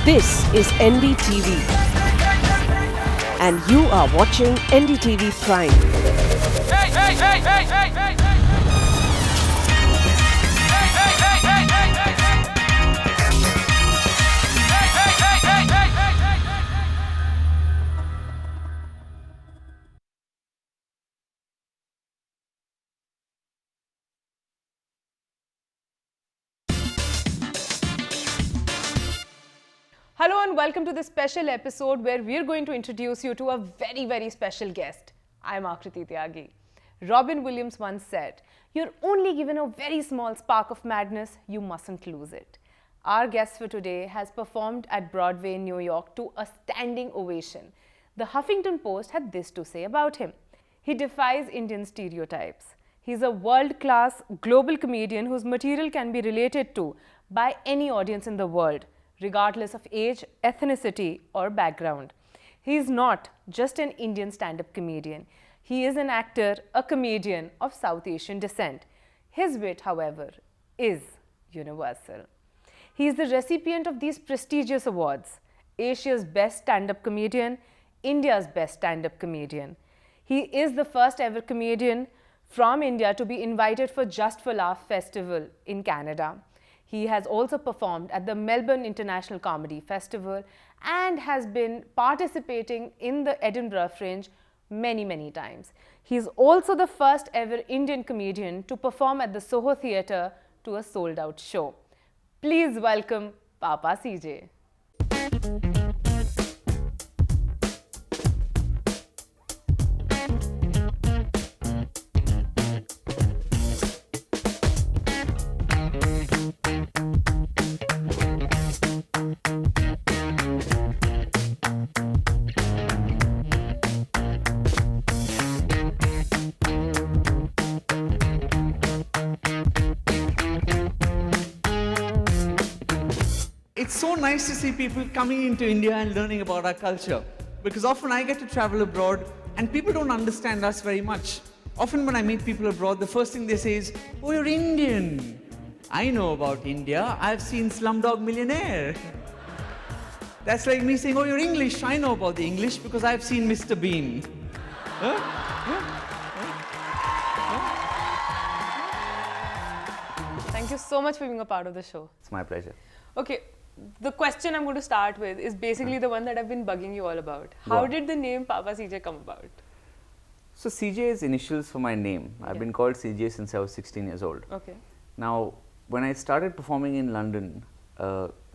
This is NDTV and you are watching NDTV Prime. Hey, hey, hey, hey, hey, hey, hey. Hello and welcome to this special episode where we're going to introduce you to a very, very special guest. I'm Akriti Tyagi. Robin Williams once said, "You're only given a very small spark of madness, you mustn't lose it." Our guest for today has performed at Broadway in New York to a standing ovation. The Huffington Post had this to say about him. He defies Indian stereotypes. He's a world-class global comedian whose material can be related to by any audience in the world, regardless of age, ethnicity, or background. He is not just an Indian stand-up comedian. He is an actor, a comedian of South Asian descent. His wit, however, is universal. He is the recipient of these prestigious awards: Asia's Best Stand-up Comedian, India's Best Stand-up Comedian. He is the first ever comedian from India to be invited for Just for Laugh Festival in Canada. He has also performed at the Melbourne International Comedy Festival and has been participating in the Edinburgh Fringe many times. He is also the first ever Indian comedian to perform at the Soho Theatre to a sold-out show. Please welcome Papa CJ. It's so nice to see people coming into India and learning about our culture, because often I get to travel abroad and people don't understand us very much. Often when I meet people abroad, the first thing they say is, "Oh, you're Indian." I know about India. I've seen Slumdog Millionaire. That's like me saying, "Oh, you're English." I know about the English because I've seen Mr. Bean. Huh? Thank you so much for being a part of the show. It's my pleasure. Okay, the question I'm going to start with is basically the one that I've been bugging you all about. How Wow. did the name Papa CJ come about? So CJ is initials for my name. I've been called CJ since I was 16 years old. Okay. Now, when I started performing in London,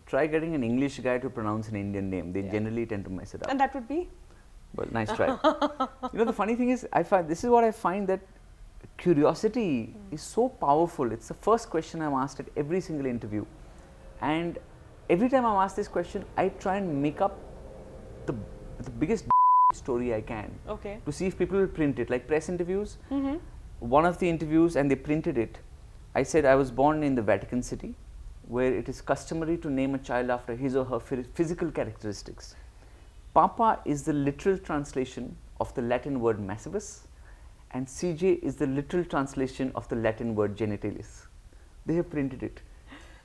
try getting an English guy to pronounce an Indian name. They generally tend to mess it up. And that would be? Well, nice try. You know, the funny thing is, this is what I find, that curiosity is so powerful. It's the first question I'm asked at every single interview. And every time I'm asked this question, I try and make up the biggest story I can. Okay. To see if people will print it. Like press interviews, one of the interviews, and they printed it, I said I was born in the Vatican City, where it is customary to name a child after his or her physical characteristics. Papa is the literal translation of the Latin word massivus, and CJ is the literal translation of the Latin word genitalis. They have printed it.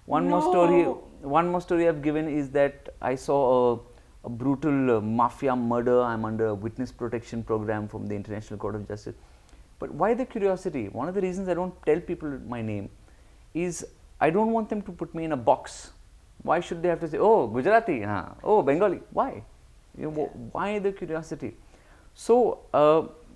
One more story I've given is that I saw a brutal mafia murder. I'm under a witness protection program from the International Court of Justice. But why the curiosity? One of the reasons I don't tell people my name is I don't want them to put me in a box. Why should they have to say, "Oh, Gujarati, oh, Bengali"? Why? Why the curiosity? So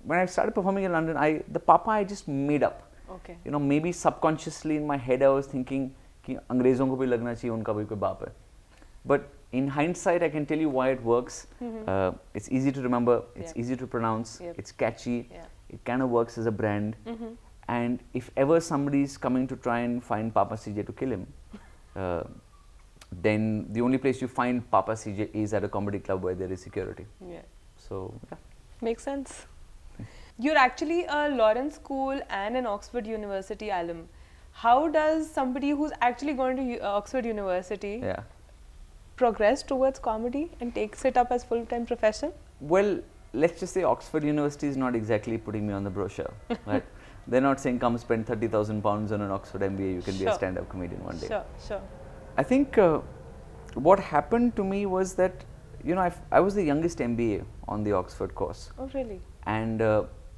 when I started performing in London, the Papa I just made up. Okay. You know, maybe subconsciously in my head I was thinking कि अंग्रेज़ों को भी लगना चाहिए उनका भी कोई बाप है. But in hindsight, I can tell you why it works. It's easy to remember, it's easy to pronounce, it's catchy, it kind of works as a brand. And if ever somebody is coming to try and find Papa CJ to kill him, then the only place you find Papa CJ is at a comedy club where there is security. Yeah. So, yeah. Makes sense. You're actually a Lawrence School and an Oxford University alum. How does somebody who's actually going to Oxford University progress towards comedy and takes it up as full-time profession? Well, let's just say Oxford University is not exactly putting me on the brochure, right? They're not saying come spend 30,000 pounds on an Oxford MBA, you can be a stand-up comedian one day. Sure. I think what happened to me was that, you know, I was the youngest MBA on the Oxford course. Oh, really? And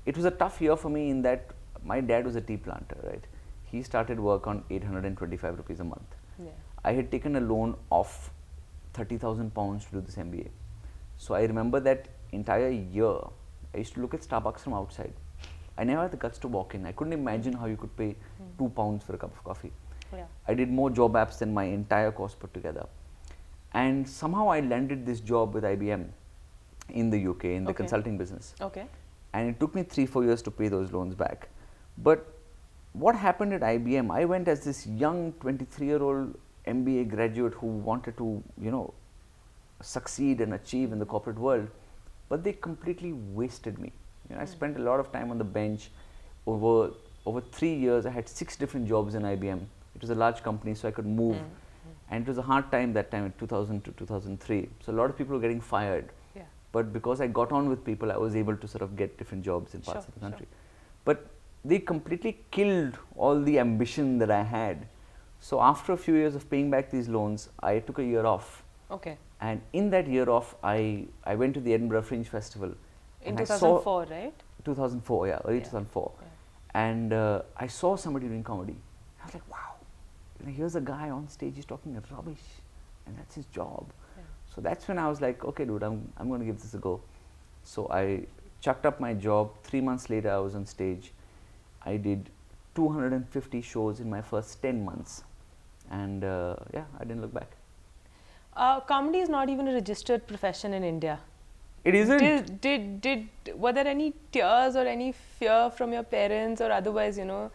it was a tough year for me in that my dad was a tea planter, right? He started work on 825 rupees a month. Yeah. I had taken a loan of 30,000 pounds to do this MBA. So I remember that entire year, I used to look at Starbucks from outside. I never had the guts to walk in. I couldn't imagine how you could pay £2 for a cup of coffee. Yeah. I did more job apps than my entire course put together. And somehow I landed this job with IBM in the UK in the Okay. consulting business. Okay. And it took me 3-4 years to pay those loans back. But what happened at IBM, I went as this young 23-year-old MBA graduate who wanted to, you know, succeed and achieve in the corporate world, but they completely wasted me. You know, I spent a lot of time on the bench. Over 3 years, I had 6 different jobs in IBM. It was a large company, so I could move. And it was a hard time that time, in 2000 to 2003. So a lot of people were getting fired. Yeah. But because I got on with people, I was able to sort of get different jobs in parts Sure, of the country. But they completely killed all the ambition that I had. So after a few years of paying back these loans, I took a year off. Okay. And in that year off, I went to the Edinburgh Fringe Festival. In and I saw 2004, right? 2004, yeah, early Yeah. 2004. Yeah. And I saw somebody doing comedy. I was like, wow, you know, here's a guy on stage, he's talking rubbish, and that's his job. Yeah. So that's when I was like, okay, dude, I'm going to give this a go. So I chucked up my job. 3 months later, I was on stage. I did 250 shows in my first 10 months. And yeah, I didn't look back. Comedy is not even a registered profession in India. It isn't. Were there any tears or any fear from your parents or otherwise, you know,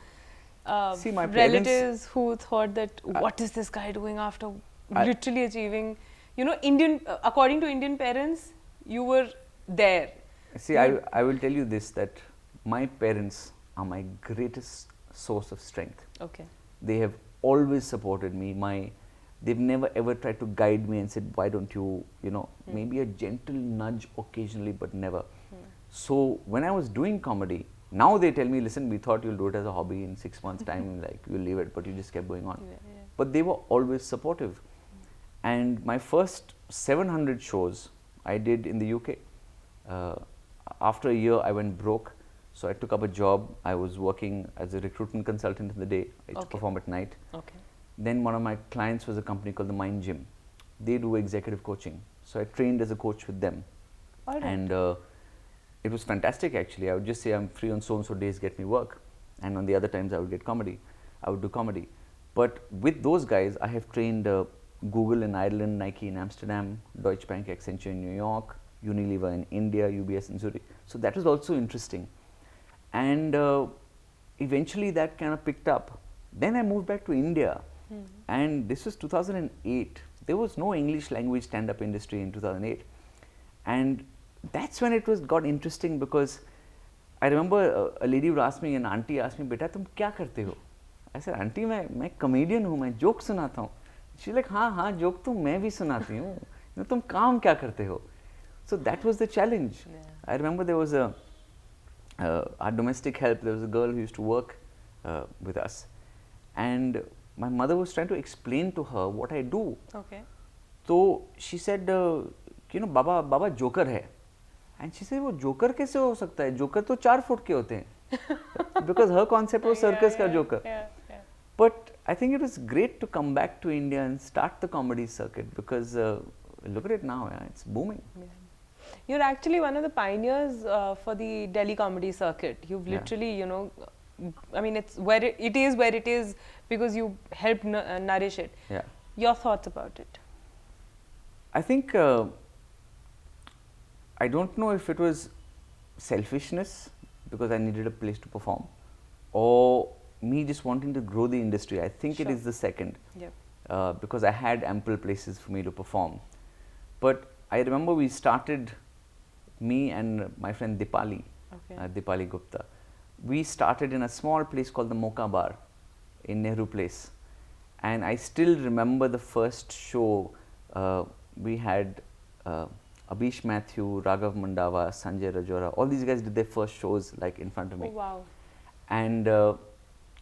See, my relatives who thought that what is this guy doing after literally achieving, you know, according to Indian parents, you were there. See, I will tell you this, that my parents are my greatest source of strength. Okay. They have always supported me. They've never ever tried to guide me and said, why don't you, you know, maybe a gentle nudge occasionally, but never. So when I was doing comedy, now they tell me, listen, we thought you'll do it as a hobby in 6 months time, like you'll leave it, but you just kept going on. Yeah, yeah. But they were always supportive. And my first 700 shows I did in the UK. After a year, I went broke. So I took up a job. I was working as a recruitment consultant in the day. I used to perform at night. Okay. Then one of my clients was a company called the Mind Gym. They do executive coaching. So I trained as a coach with them. All right. And it was fantastic actually. I would just say I'm free on so-and-so days, get me work. And on the other times I would get comedy. I would do comedy. But with those guys, I have trained Google in Ireland, Nike in Amsterdam, Deutsche Bank, Accenture in New York, Unilever in India, UBS in Zurich. So that was also interesting. And eventually that kind of picked up. Then I moved back to India. And this was 2008. There was no English language stand-up industry in 2008. And that's when it got interesting, because I remember a lady would ask me, an auntie asked me, beta, tum kya karte ho? I said, auntie, मैं comedian हूँ, मैं joke सुनाता हूँ. She's like, हाँ, joke तो मैं भी सुनाती हूँ. You know, तुम काम क्या करते हो? So that was the challenge. Yeah. I remember there was our domestic help, there was a girl who used to work with us. And my mother was trying to explain to her what I do. Okay. So she said, you know, Baba joker hai. And she said, वो joker कैसे हो सकता है? Joker तो 4 foot के होते हैं. Because her concept was circus का joker. Yeah. But I think it was great to come back to India and start the comedy circuit, because look at it now, yeah, it's booming. Yeah. You're actually one of the pioneers for the Delhi comedy circuit. You've Yeah. literally, you know, I mean, it's where it is because you helped nourish it. Yeah. Your thoughts about it? I think I don't know if it was selfishness because I needed a place to perform, or me just wanting to grow the industry. I think it Sure. is the second. Yep. Because I had ample places for me to perform. But I remember we started, me and my friend Dipali, Okay. Dipali Gupta. We started in a small place called the Mocha Bar in Nehru Place. And I still remember the first show. We had Abhish Mathew, Raghav Mandava, Sanjay Rajora. All these guys did their first shows like in front of me. Oh, wow. And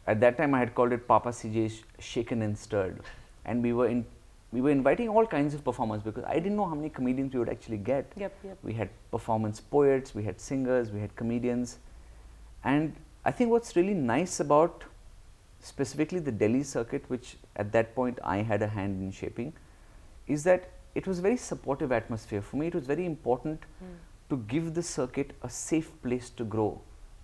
at that time I had called it Papa CJ Shaken and Stirred. And we were in we were inviting all kinds of performers because I didn't know how many comedians we would actually get. Yep. We had performance poets, we had singers, we had comedians. And I think what's really nice about specifically the Delhi circuit, which at that point I had a hand in shaping, is that it was a very supportive atmosphere. For me, it was very important to give the circuit a safe place to grow,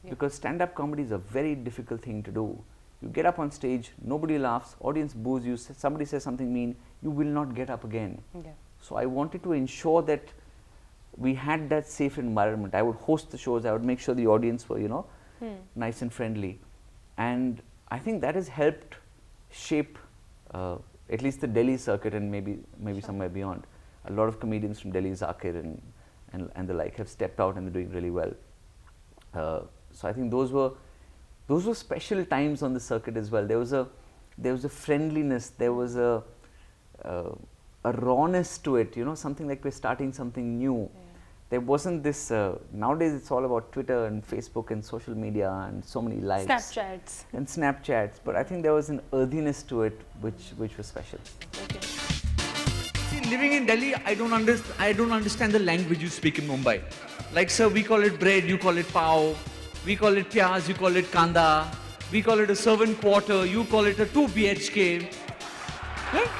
because stand-up comedy is a very difficult thing to do. You get up on stage, nobody laughs, audience boos you, somebody says something mean, you will not get up again. So I wanted to ensure that we had that safe environment. I would host the shows, I would make sure the audience were, you know, nice and friendly. And I think that has helped shape at least the Delhi circuit, and maybe somewhere beyond. A lot of comedians from Delhi, Zakir and the like, have stepped out and they're doing really well. So I think those were special times on the circuit as well. There was a friendliness, there was a rawness to it, you know, something like we're starting something new. There wasn't this, nowadays it's all about Twitter and Facebook and social media and so many likes. Snapchats. But I think there was an earthiness to it which was special. See, living in Delhi, I don't understand the language you speak in Mumbai. Like, sir, we call it bread, you call it pav. We call it pyaz, you call it kanda. We call it a servant quarter, you call it a 2 BHK. Right?